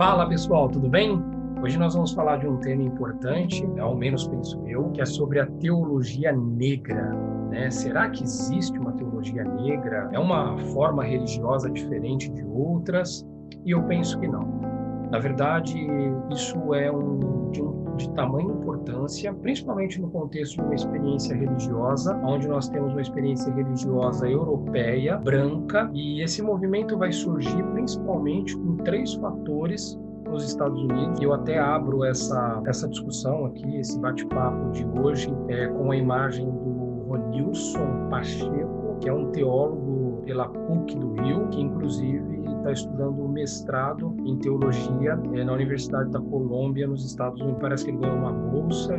Fala pessoal, tudo bem? Hoje nós vamos falar de um tema importante, ao menos penso eu, que é sobre a teologia negra, né? Será que existe uma teologia negra? É uma forma religiosa diferente de outras? E eu penso que não. Na verdade, isso é de tamanha importância, principalmente no contexto de uma experiência religiosa, onde nós temos uma experiência religiosa europeia, branca, e esse movimento vai surgir principalmente com três fatores nos Estados Unidos. E eu até abro essa discussão aqui, esse bate-papo de hoje, com a imagem do Ronilson Pacheco, que é um teólogo pela PUC do Rio, que inclusive está estudando um mestrado em teologia na Universidade da Colômbia, nos Estados Unidos. Parece que ele ganhou uma bolsa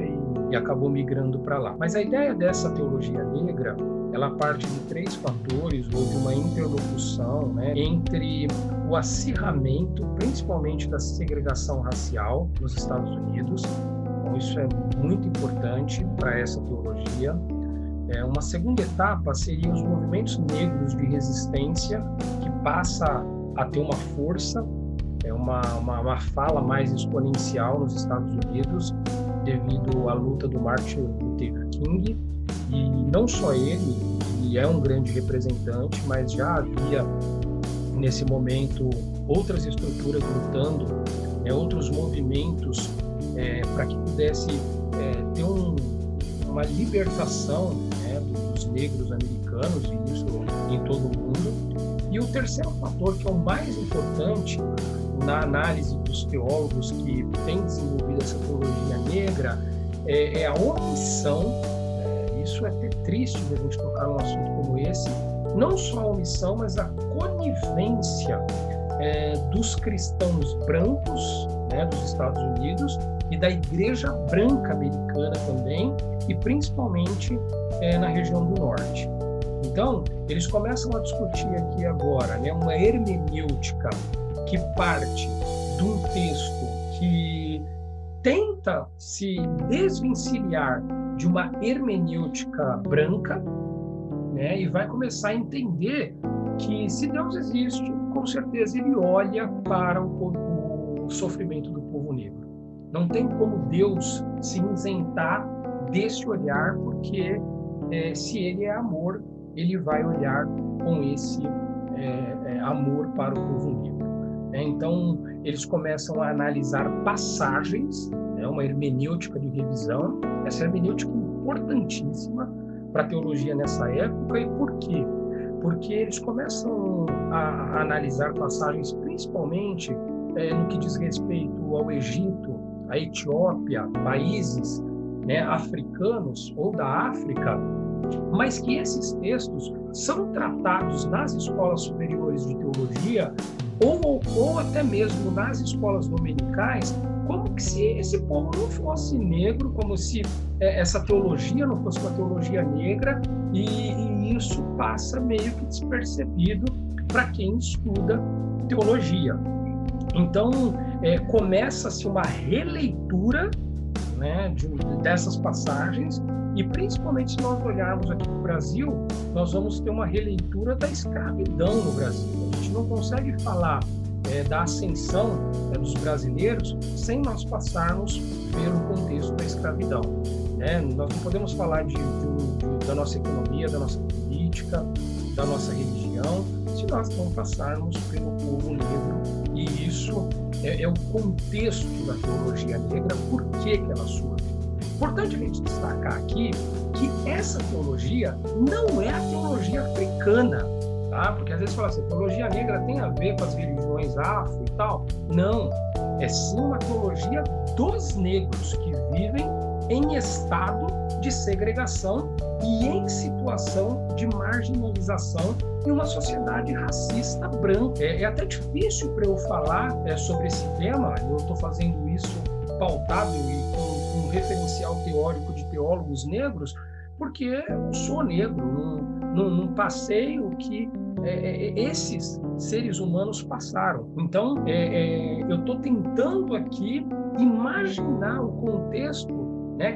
e acabou migrando para lá. Mas a ideia dessa teologia negra, ela parte de três fatores, ou de uma interlocução, né, entre o acirramento, principalmente da segregação racial nos Estados Unidos. Então, isso é muito importante para essa teologia. Uma segunda etapa seria os movimentos negros de resistência, que passa a ter uma força, uma fala mais exponencial nos Estados Unidos, devido à luta do Martin Luther King. E não só ele é um grande representante, mas já havia, nesse momento, outras estruturas lutando, outros movimentos para que pudesse ter uma libertação, dos negros americanos, e isso em todo o mundo. E o terceiro fator, que é o mais importante na análise dos teólogos que têm desenvolvido essa teologia negra, é a omissão. Isso é até triste de a gente tocar num assunto como esse. Não só a omissão, mas a conivência dos cristãos brancos, dos Estados Unidos, e da Igreja Branca Americana também, e principalmente na região do Norte. Então, eles começam a discutir aqui agora, uma hermenêutica que parte de um texto que tenta se desvencilhar de uma hermenêutica branca, e vai começar a entender que, se Deus existe, com certeza ele olha para o sofrimento do povo negro. Não tem como Deus se isentar desse olhar, porque se ele é amor, ele vai olhar com esse amor para o povo negro. Então, eles começam a analisar passagens, uma hermenêutica de revisão. Essa hermenêutica é importantíssima para a teologia nessa época. E por quê? Porque eles começam a analisar passagens principalmente no que diz respeito ao Egito, à Etiópia, países africanos ou da África, mas que esses textos são tratados nas escolas superiores de teologia ou até mesmo nas escolas dominicais, como que se esse povo não fosse negro, como se essa teologia não fosse uma teologia negra, e isso passa meio que despercebido para quem estuda teologia. Então, começa-se uma releitura dessas passagens, e principalmente se nós olharmos aqui no Brasil, nós vamos ter uma releitura da escravidão no Brasil. A gente não consegue falar da ascensão dos brasileiros sem nós passarmos pelo contexto da escravidão. Nós não podemos falar da nossa economia, da nossa política, da nossa religião, se nós não passarmos pelo povo negro. E isso é o contexto da teologia negra, por que ela surge. Importante a gente destacar aqui que essa teologia não é a teologia africana, tá? Porque às vezes fala assim, a teologia negra tem a ver com as religiões afro e tal. Não, é sim uma teologia dos negros que vivem em estado de segregação e em situação de marginalização em uma sociedade racista branca. É até difícil para eu falar sobre esse tema. Eu estou fazendo isso pautado e com um referencial teórico de teólogos negros, porque eu sou negro, não passei o que esses seres humanos passaram. Então, eu estou tentando aqui imaginar o contexto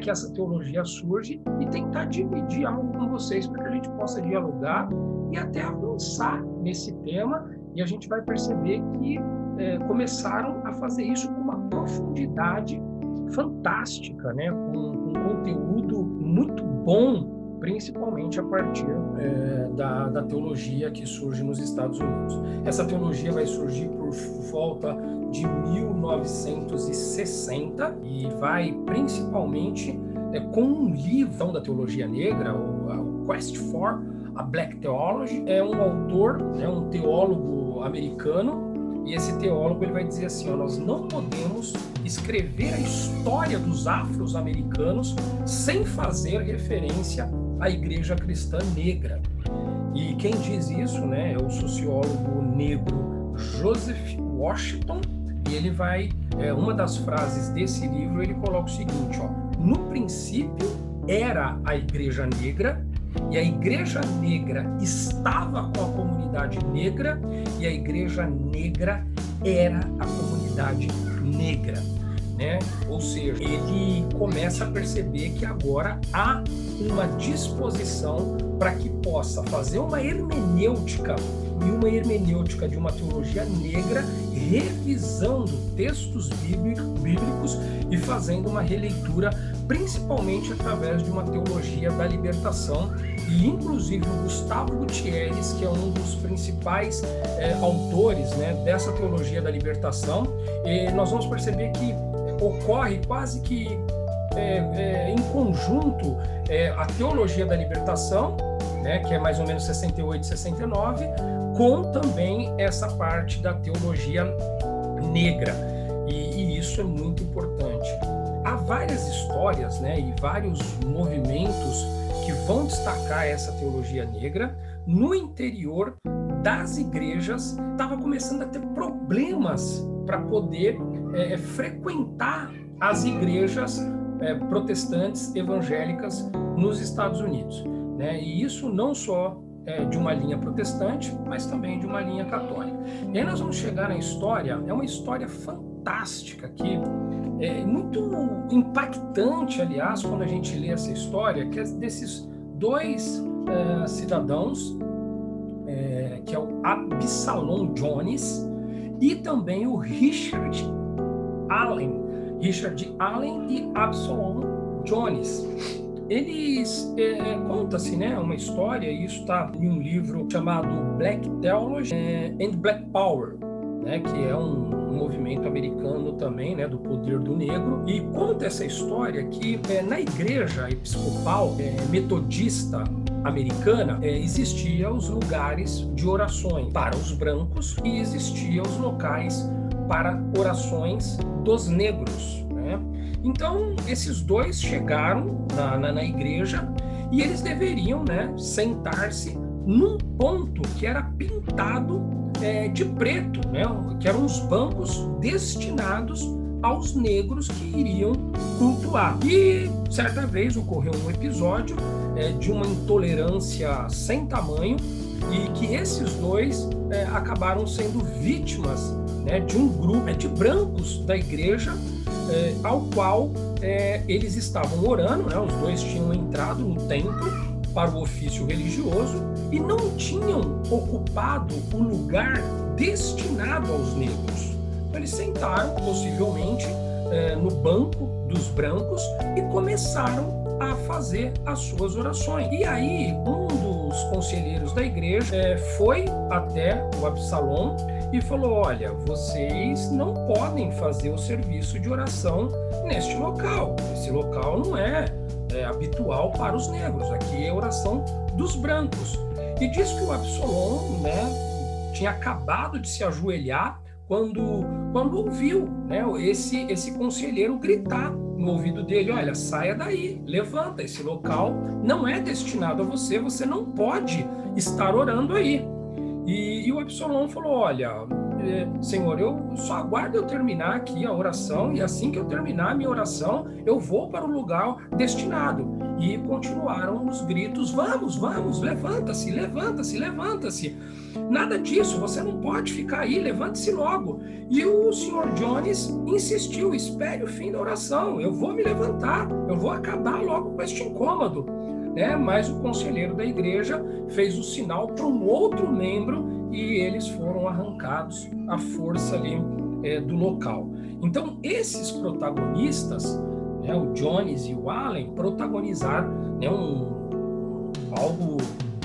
que essa teologia surge e tentar dividir algo com vocês para que a gente possa dialogar e até avançar nesse tema, e a gente vai perceber que começaram a fazer isso com uma profundidade fantástica, né? Com conteúdo muito bom, principalmente a partir da teologia que surge nos Estados Unidos. Essa teologia vai surgir por volta de 1960 e vai principalmente com um livro da teologia negra, o Quest for a Black Theology. É um autor, um teólogo americano, e esse teólogo ele vai dizer assim, nós não podemos escrever a história dos afro-americanos sem fazer referência à igreja cristã negra. E quem diz isso, é o sociólogo negro Joseph Washington, e ele vai, uma das frases desse livro, ele coloca o seguinte, no princípio era a igreja negra, e a igreja negra estava com a comunidade negra, e a igreja negra era a comunidade negra, né? Ou seja, ele começa a perceber que agora há uma disposição para que possa fazer uma hermenêutica, e uma hermenêutica de uma teologia negra, revisando textos bíblicos e fazendo uma releitura, principalmente através de uma teologia da libertação. E inclusive o Gustavo Gutierrez, que é um dos principais autores, dessa teologia da libertação, nós vamos perceber que ocorre quase que em conjunto a teologia da libertação, que é mais ou menos 68, 69, com também essa parte da teologia negra, e isso é muito importante. Há várias histórias, e vários movimentos que vão destacar essa teologia negra. No interior das igrejas estava começando a ter problemas para poder frequentar as igrejas protestantes evangélicas nos Estados Unidos, e isso não só de uma linha protestante, mas também de uma linha católica. E aí nós vamos chegar na história, é uma história fantástica aqui, muito impactante, aliás, quando a gente lê essa história, que é desses dois cidadãos, que é o Absalom Jones e também o Richard Allen e Absalom Jones. Eles conta-se, uma história, e isso está em um livro chamado Black Theology and Black Power, que é um movimento americano também, do poder do negro, e conta essa história que na igreja episcopal metodista americana existiam os lugares de orações para os brancos e existiam os locais para orações dos negros, Então, esses dois chegaram na igreja e eles deveriam sentar-se num ponto que era pintado de preto, que eram os bancos destinados aos negros que iriam cultuar. E certa vez ocorreu um episódio de uma intolerância sem tamanho, e que esses dois acabaram sendo vítimas de um grupo de brancos da igreja, ao qual eles estavam orando, os dois tinham entrado no templo para o ofício religioso e não tinham ocupado o lugar destinado aos negros. Então eles sentaram, possivelmente, no banco dos brancos e começaram a fazer as suas orações. E aí, um dos conselheiros da igreja foi até o Absalom e falou: olha, vocês não podem fazer o serviço de oração neste local. Esse local não é habitual para os negros. Aqui é a oração dos brancos. E diz que o Absalom tinha acabado de se ajoelhar quando ouviu esse conselheiro gritar no ouvido dele: olha, saia daí, levanta, esse local não é destinado a você, você não pode estar orando aí. E o Absalom falou: olha, Senhor, eu só aguardo eu terminar aqui a oração, e assim que eu terminar a minha oração, eu vou para o lugar destinado. E continuaram os gritos: vamos, vamos, levanta-se, levanta-se, levanta-se. Nada disso, você não pode ficar aí, levante-se logo. E o senhor Jones insistiu: espere o fim da oração, eu vou me levantar, eu vou acabar logo com este incômodo. Mas o conselheiro da igreja fez o sinal para um outro membro e eles foram arrancados à força ali do local. Então, esses protagonistas, né, o Jones e o Allen, protagonizaram, né, algo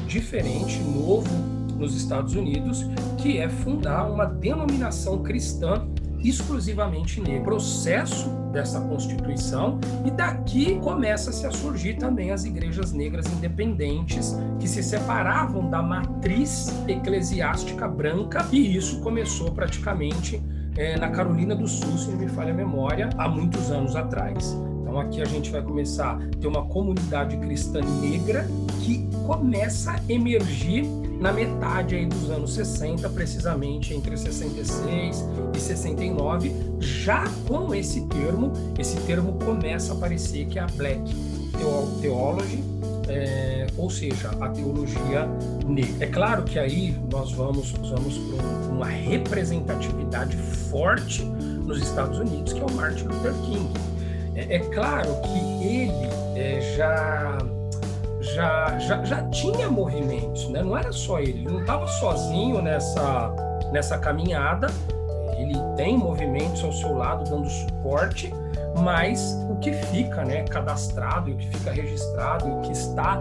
diferente, novo nos Estados Unidos, que é fundar uma denominação cristã exclusivamente negra. Processo dessa constituição, e daqui começa-se a surgir também as igrejas negras independentes, que se separavam da matriz eclesiástica branca, e isso começou praticamente na Carolina do Sul, se não me falha a memória, há muitos anos atrás. Então aqui a gente vai começar a ter uma comunidade cristã negra que começa a emergir na metade aí dos anos 60, precisamente entre 66 e 69, já com esse termo começa a aparecer, que é a Black Theology, ou seja, a teologia negra. É claro que aí nós vamos para uma representatividade forte nos Estados Unidos, que é o Martin Luther King. É claro que ele já tinha movimentos, né? Não era só ele não estava sozinho nessa caminhada, ele tem movimentos ao seu lado dando suporte, mas o que fica, né, cadastrado, o que fica registrado, o que está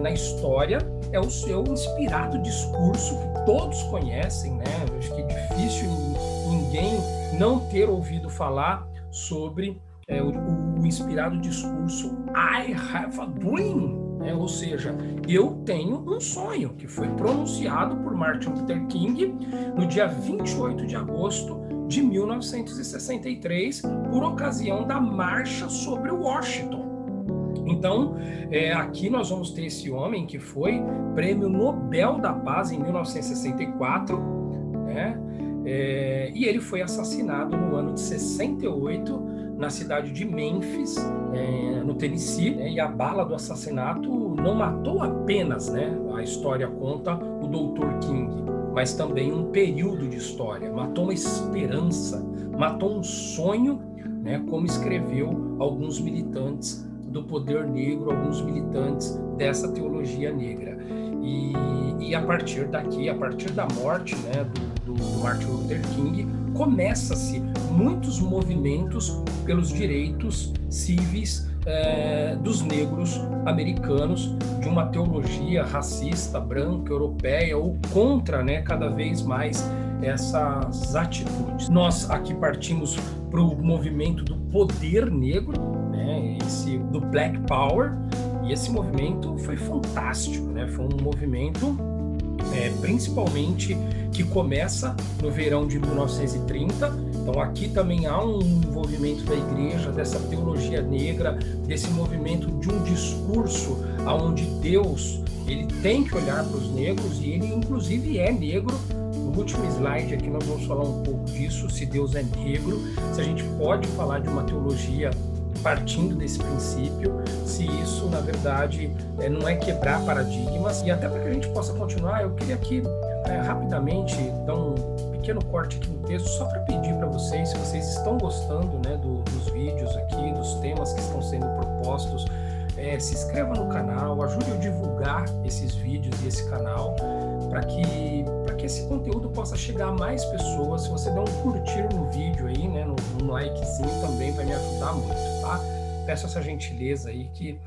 na história é o seu inspirado discurso, que todos conhecem, né? Acho que é difícil ninguém não ter ouvido falar sobre o inspirado discurso I have a dream, ou seja, eu tenho um sonho, que foi pronunciado por Martin Luther King no dia 28 de agosto de 1963, por ocasião da Marcha sobre Washington. Então, aqui nós vamos ter esse homem que foi Prêmio Nobel da Paz em 1964, né? E ele foi assassinado no ano de 68, na cidade de Memphis, no Tennessee, e a bala do assassinato não matou apenas, né, a história conta, o Dr. King, mas também um período de história, matou uma esperança, matou um sonho, né, como escreveu alguns militantes do poder negro, alguns militantes dessa teologia negra. E a partir daqui, a partir da morte, né, do Martin Luther King, começa-se muitos movimentos pelos direitos civis dos negros americanos, de uma teologia racista, branca, europeia, ou contra, né, cada vez mais essas atitudes. Nós aqui partimos para o movimento do poder negro, né, do Black Power, e esse movimento foi fantástico, né? Foi um movimento principalmente que começa no verão de 1930. Então aqui também há um envolvimento da igreja, dessa teologia negra, desse movimento de um discurso onde Deus ele tem que olhar para os negros, e ele inclusive é negro. No último slide aqui nós vamos falar um pouco disso, se Deus é negro, se a gente pode falar de uma teologia partindo desse princípio, se isso, na verdade, não é quebrar paradigmas. E até para que a gente possa continuar, eu queria aqui, rapidamente, dar um pequeno corte aqui no texto, só para pedir para vocês, se vocês estão gostando, né, dos vídeos aqui, dos temas que estão sendo propostos, se inscreva no canal, ajude eu a divulgar esses vídeos e esse canal, para que esse conteúdo possa chegar a mais pessoas. Se você der um curtir no vídeo aí, né, um likezinho, também vai me ajudar muito, tá? Peço essa gentileza aí, que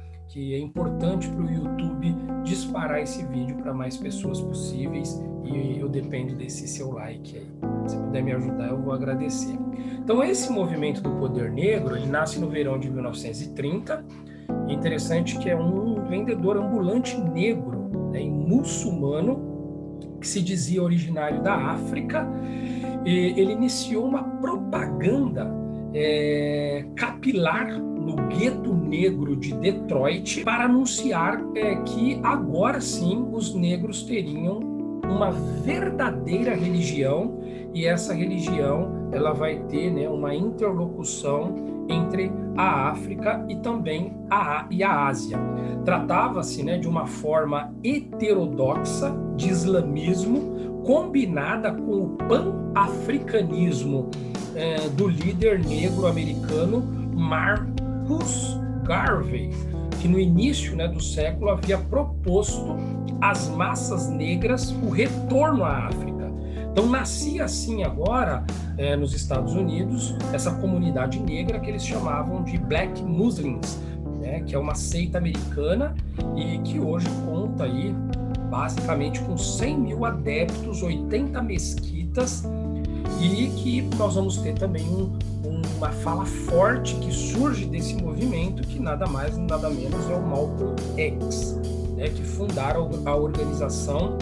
é importante para o YouTube disparar esse vídeo para mais pessoas possíveis, e eu dependo desse seu like aí. Se puder me ajudar, eu vou agradecer. Então, esse movimento do poder negro, ele nasce no verão de 1930. É interessante que é um vendedor ambulante negro, né, muçulmano, que se dizia originário da África. Ele iniciou uma propaganda capilar no gueto negro de Detroit para anunciar que agora sim os negros teriam uma verdadeira religião, e essa religião ela vai ter, né, uma interlocução entre a África e também a Ásia. Tratava-se, né, de uma forma heterodoxa de islamismo combinada com o pan-africanismo do líder negro americano Marcus Garvey, que no início, né, do século havia proposto às massas negras o retorno à África. Então nascia assim agora, nos Estados Unidos, essa comunidade negra que eles chamavam de Black Muslims, né, que é uma seita americana e que hoje conta aí basicamente com 100 mil adeptos, 80 mesquitas, e que nós vamos ter também uma fala forte que surge desse movimento, que nada mais nada menos é o Malcolm X, né, que fundaram a organização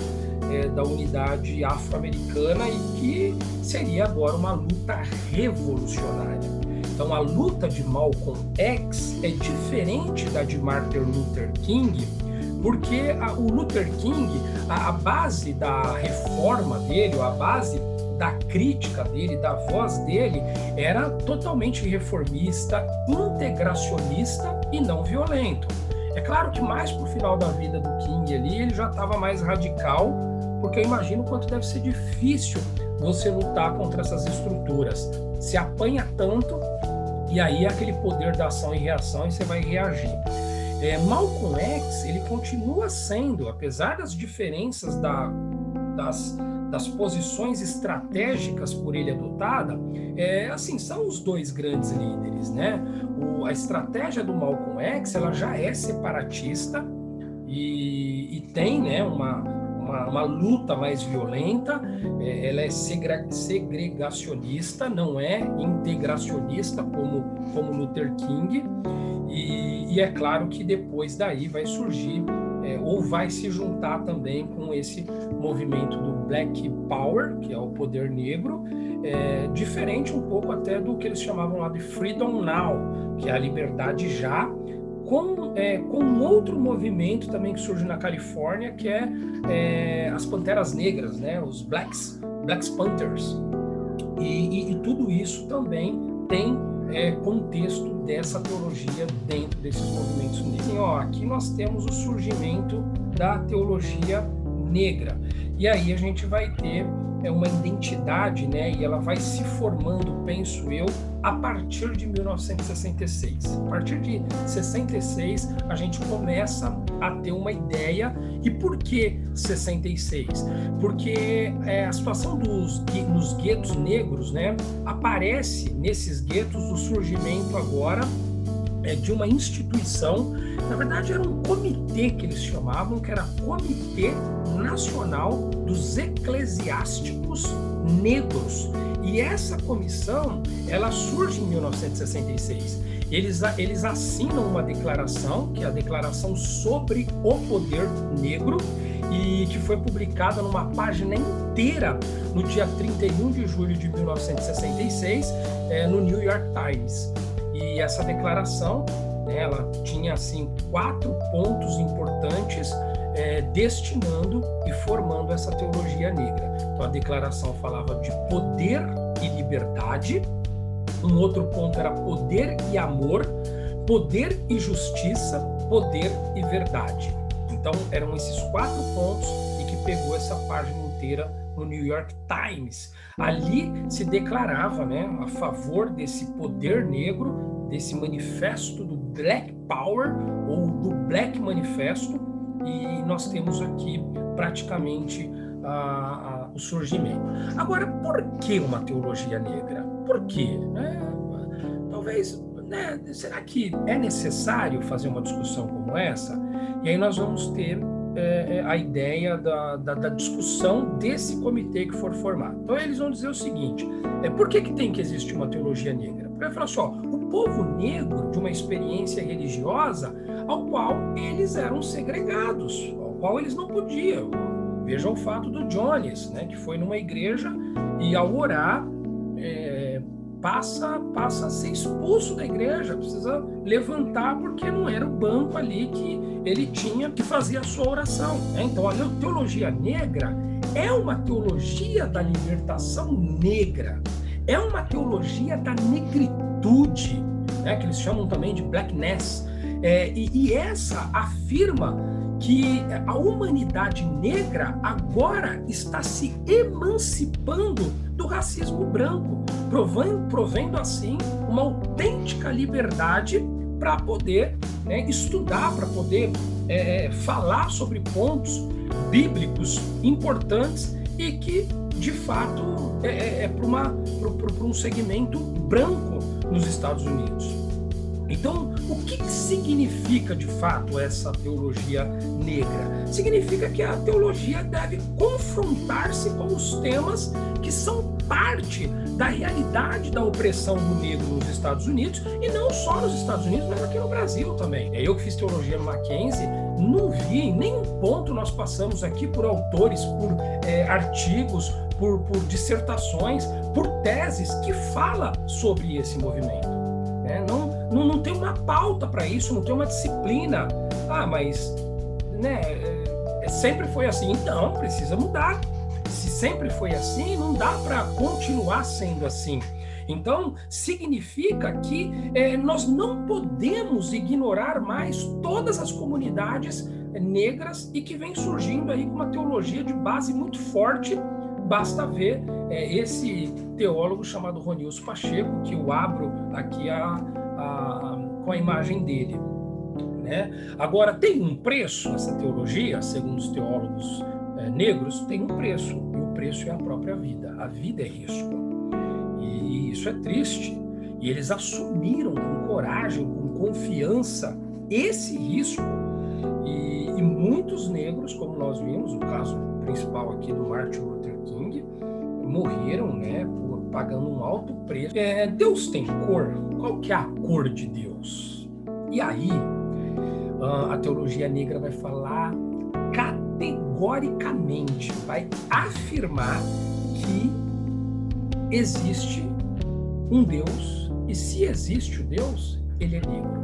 da unidade afro-americana e que seria agora uma luta revolucionária. Então a luta de Malcolm X é diferente da de Martin Luther King, porque o Luther King, a base da reforma dele, a base da crítica dele, da voz dele, era totalmente reformista, integracionista e não violento. É claro que mais pro final da vida do King ali, ele já estava mais radical, porque eu imagino o quanto deve ser difícil você lutar contra essas estruturas. Se apanha tanto, e aí é aquele poder da ação e reação, e você vai reagir. Malcolm X, ele continua sendo, apesar das diferenças das posições estratégicas por ele adotada, assim, são os dois grandes líderes, né? A estratégia do Malcolm X, ela já é separatista e tem, né, uma luta mais violenta, ela é segregacionista, não é integracionista como Luther King, e é claro que depois daí vai surgir ou vai se juntar também com esse movimento do Black Power, que é o poder negro, diferente um pouco até do que eles chamavam lá de Freedom Now, que é a liberdade já, com outro movimento também que surge na Califórnia, que é as Panteras Negras, né? Os Black Panthers. E tudo isso também tem contexto dessa teologia dentro desses movimentos negros. E, aqui nós temos o surgimento da teologia negra. E aí a gente vai ter uma identidade, né? E ela vai se formando, penso eu, a partir de 1966. A partir de 66, a gente começa a ter uma ideia. E por que 66? Porque a situação nos guetos negros, né? Aparece nesses guetos o surgimento agora de uma instituição, na verdade era um comitê que eles chamavam, que era Comitê Nacional dos Eclesiásticos Negros. E essa comissão, ela surge em 1966. Eles assinam uma declaração, que é a Declaração sobre o Poder Negro, e que foi publicada numa página inteira no dia 31 de julho de 1966, no New York Times. E essa declaração, né, ela tinha assim 4 pontos importantes, destinando e formando essa teologia negra. Então a declaração falava de poder e liberdade, um outro ponto era poder e amor, poder e justiça, poder e verdade. Então eram esses 4 pontos e que pegou essa página inteira no New York Times. Ali se declarava, né, a favor desse poder negro, desse manifesto do Black Power ou do Black Manifesto, e nós temos aqui praticamente o surgimento. Agora, por que uma teologia negra? Por quê? Talvez, né, será que é necessário fazer uma discussão como essa? E aí nós vamos ter a ideia da discussão desse comitê que for formado. Então eles vão dizer o seguinte, por que tem que existir uma teologia negra? Porque falar só, o povo negro de uma experiência religiosa ao qual eles eram segregados, ao qual eles não podiam. Veja o fato do Jones, né, que foi numa igreja e ao orar passa a ser expulso da igreja, precisa levantar porque não era o banco ali que ele tinha que fazer a sua oração, né? Então a teologia negra é uma teologia da libertação negra, é uma teologia da negritude, né, que eles chamam também de blackness, e essa afirma que a humanidade negra agora está se emancipando do racismo branco, provendo assim uma autêntica liberdade para poder estudar, para poder falar sobre pontos bíblicos importantes e que de fato, para um segmento branco nos Estados Unidos. Então, o que significa de fato essa teologia negra? Significa que a teologia deve confrontar-se com os temas que são parte da realidade da opressão do negro nos Estados Unidos, e não só nos Estados Unidos, mas aqui no Brasil também. Eu que fiz teologia no Mackenzie, não vi em nenhum ponto nós passamos aqui por autores, por artigos, por dissertações, por teses que fala sobre esse movimento. Não tem uma pauta para isso, não tem uma disciplina. Mas sempre foi assim. Então, precisa mudar. Se sempre foi assim, não dá para continuar sendo assim. Então, significa que nós não podemos ignorar mais todas as comunidades negras e que vem surgindo aí com uma teologia de base muito forte. Basta ver esse teólogo chamado Ronilson Pacheco, que eu abro aqui com a imagem dele. Agora, tem um preço essa teologia, segundo os teólogos negros, tem um preço, e o preço é a própria vida. A vida é risco. E isso é triste. E eles assumiram com coragem, com confiança, esse risco. E muitos negros, como nós vimos, o caso principal aqui do Martin Luther King, morreram, pagando um alto preço. Deus tem cor? Qual que é a cor de Deus? E aí, a teologia negra vai falar categoricamente, vai afirmar que existe um Deus, e se existe o Deus, ele é negro.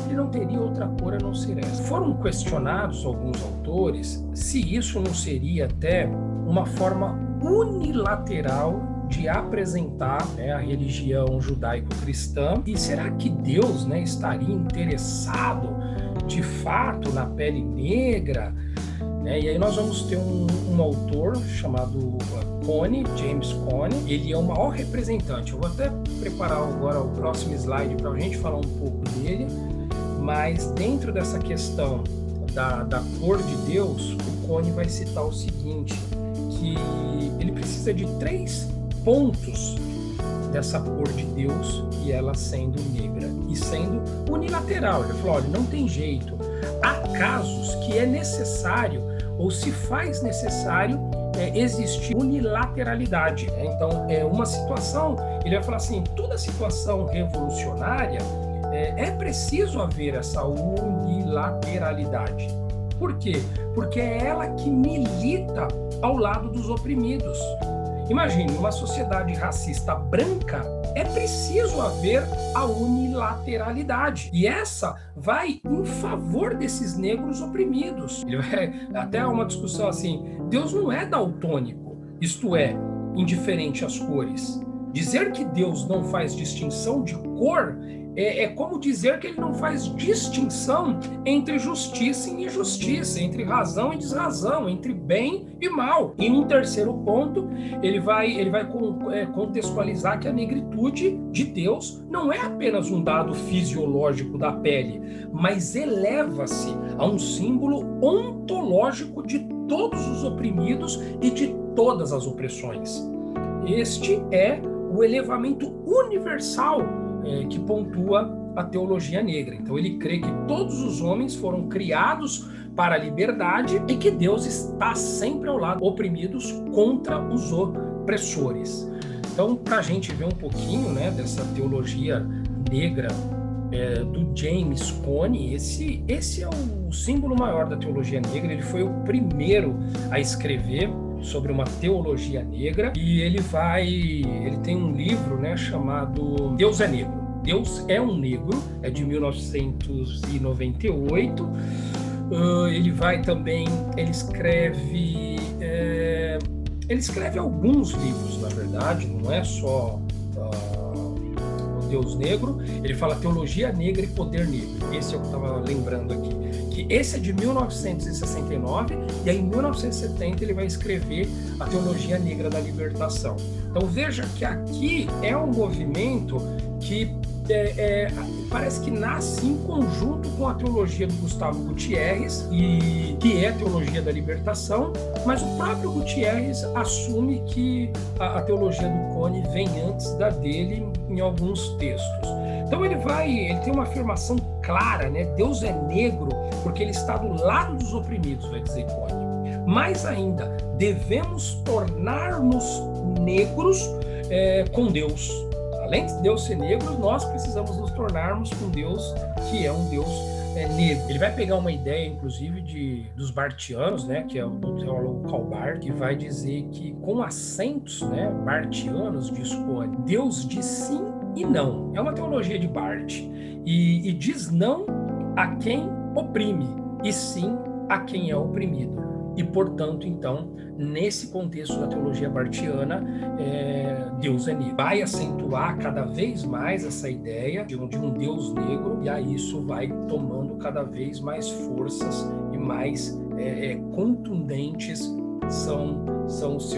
Ele não teria outra cor a não ser essa. Foram questionados alguns autores se isso não seria até uma forma unilateral de apresentar a religião judaico-cristã, e será que Deus estaria interessado de fato na pele negra? E aí nós vamos ter um autor chamado Cone, James Cone. Ele é o maior representante. Eu vou até preparar agora o próximo slide para a gente falar um pouco dele, mas dentro dessa questão da cor de Deus, o Cone vai citar o seguinte, que ele precisa de 3 pontos dessa cor de Deus, e ela sendo negra e sendo unilateral. Ele falou, olha, não tem jeito. Há casos que é necessário, ou se faz necessário, existir unilateralidade. Então, uma situação, ele vai falar assim, toda situação revolucionária, é preciso haver essa unilateralidade. Por quê? Porque é ela que milita ao lado dos oprimidos. Imagine, uma sociedade racista branca, é preciso haver a unilateralidade. E essa vai em favor desses negros oprimidos. Ele vai até uma discussão assim, Deus não é daltônico, isto é, indiferente às cores. Dizer que Deus não faz distinção de cor é como dizer que ele não faz distinção entre justiça e injustiça, entre razão e desrazão, entre bem e mal. E num terceiro ponto, ele vai contextualizar que a negritude de Deus não é apenas um dado fisiológico da pele, mas eleva-se a um símbolo ontológico de todos os oprimidos e de todas as opressões. Este é o elevamento universal que pontua a teologia negra. Então ele crê que todos os homens foram criados para a liberdade e que Deus está sempre ao lado, oprimidos contra os opressores. Então, para a gente ver um pouquinho dessa teologia negra do James Cone, esse é o símbolo maior da teologia negra. Ele foi o primeiro a escrever sobre uma teologia negra, e ele tem um livro chamado Deus é Negro. Deus é um Negro, é de 1998. Ele escreve alguns livros, na verdade, não é só o Deus Negro. Ele fala Teologia Negra e Poder Negro. Esse é o que eu estava lembrando aqui. Que esse é de 1969, e aí em 1970 ele vai escrever a Teologia Negra da Libertação. Então veja que aqui é um movimento que parece que nasce em conjunto com a teologia do Gustavo Gutierrez, e que é a teologia da libertação, mas o próprio Gutierrez assume que a teologia do Cone vem antes da dele em alguns textos. Então ele tem uma afirmação clara, né? Deus é negro porque ele está do lado dos oprimidos, vai dizer Cone. Mais ainda, devemos tornar-nos negros com Deus. Além de Deus ser negro, nós precisamos nos tornarmos com Deus, que é um Deus negro. Ele vai pegar uma ideia, inclusive, dos barthianos, né, que é o teólogo Karl Barth, que vai dizer que com acentos, né, barthianos, diz Cone, Deus diz sim e não. É uma teologia de Barth. E diz não a quem oprime, e sim a quem é oprimido. E, portanto, então, nesse contexto da teologia barthiana, Deus é negro. Vai acentuar cada vez mais essa ideia de um Deus negro, e aí isso vai tomando cada vez mais forças e mais contundentes são os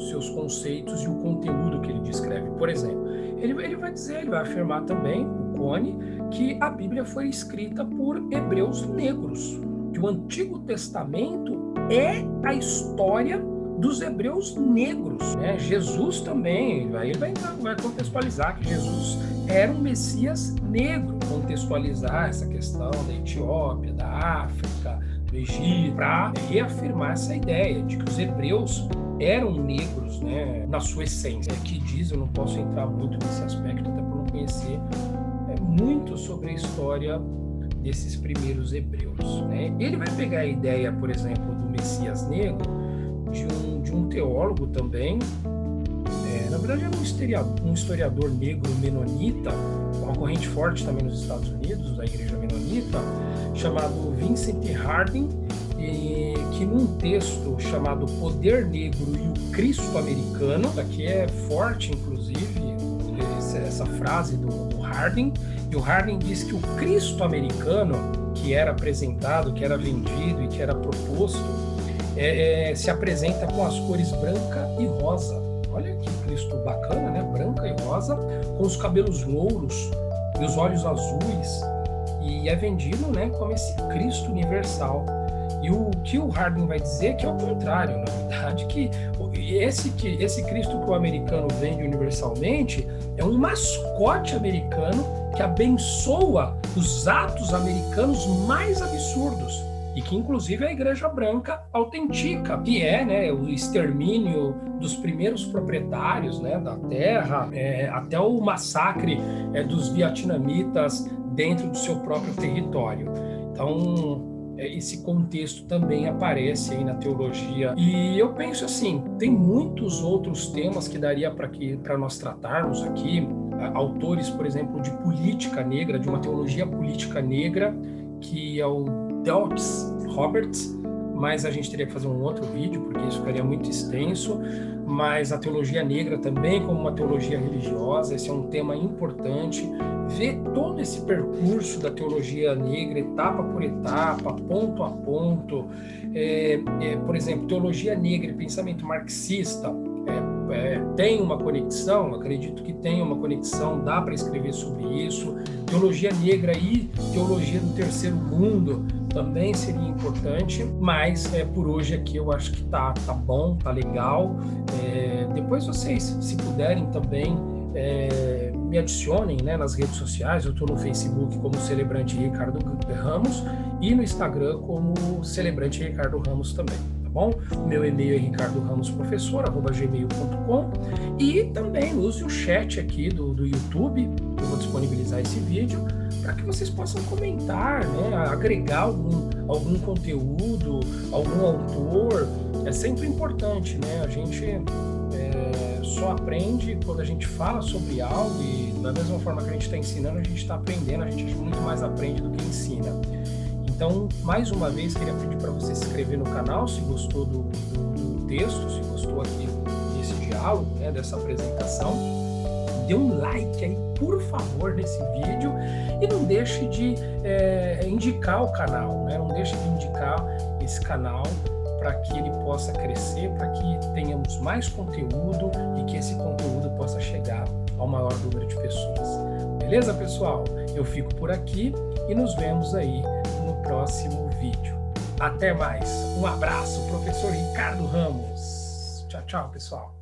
seus conceitos e o conteúdo que ele descreve. Por exemplo, ele vai afirmar também, o Cone, que a Bíblia foi escrita por hebreus negros, que o Antigo Testamento é a história dos hebreus negros, né? Jesus também, ele vai contextualizar que Jesus era um Messias negro, contextualizar essa questão da Etiópia, da África, do Egito, para reafirmar essa ideia de que os hebreus eram negros, né, na sua essência. Que diz, eu não posso entrar muito nesse aspecto, até por não conhecer muito sobre a história desses primeiros hebreus, né? Ele vai pegar a ideia, por exemplo, do Messias negro de um teólogo também, na verdade era um historiador negro menonita, uma corrente forte também nos Estados Unidos, da igreja menonita, chamado Vincent Harding, que num texto chamado Poder Negro e o Cristo Americano, aqui é forte, inclusive, essa frase do Harding, e o Harding diz que o Cristo americano, que era apresentado, que era vendido e que era proposto, se apresenta com as cores branca e rosa. Olha que Cristo bacana, né? Branca e rosa, com os cabelos louros e os olhos azuis, e é vendido, né, como esse Cristo universal. E o que o Harding vai dizer que é o contrário, na verdade, que esse Cristo que o americano vende universalmente é um mascote americano que abençoa os atos americanos mais absurdos, e que inclusive a Igreja Branca autentica, que é, né, o extermínio dos primeiros proprietários, né, da terra, até o massacre dos vietnamitas dentro do seu próprio território. Então, esse contexto também aparece aí na teologia. E eu penso assim, tem muitos outros temas que daria para nós tratarmos aqui, autores, por exemplo, de política negra, de uma teologia política negra, que é o Dobbs Roberts, mas a gente teria que fazer um outro vídeo, porque isso ficaria muito extenso. Mas a teologia negra também como uma teologia religiosa, esse é um tema importante. Ver todo esse percurso da teologia negra, etapa por etapa, ponto a ponto. Por exemplo, teologia negra e pensamento marxista tem uma conexão? Acredito que tem uma conexão, dá para escrever sobre isso. Teologia negra e teologia do terceiro mundo também seria importante, mas por hoje aqui eu acho que tá bom, tá legal. Depois vocês, se puderem também, me adicionem, né, nas redes sociais. Eu estou no Facebook como Celebrante Ricardo Ramos e no Instagram como Celebrante Ricardo Ramos também, tá bom? O meu e-mail é ricardoramosprofessor@gmail.com, e também use o chat aqui do YouTube. Eu vou disponibilizar esse vídeo para que vocês possam comentar, né, agregar algum conteúdo, algum autor. É sempre importante, né? A gente só aprende quando a gente fala sobre algo, e da mesma forma que a gente está ensinando, a gente está aprendendo, a gente muito mais aprende do que ensina. Então, mais uma vez, queria pedir para você se inscrever no canal, se gostou do texto, se gostou aqui desse diálogo, né, dessa apresentação. Dê um like aí, por favor, nesse vídeo, e não deixe de indicar o canal, né? Não deixe de indicar esse canal para que ele possa crescer, para que tenhamos mais conteúdo e que esse conteúdo possa chegar ao maior número de pessoas. Beleza, pessoal? Eu fico por aqui e nos vemos aí no próximo vídeo. Até mais. Um abraço, professor Ricardo Ramos. Tchau, tchau, pessoal.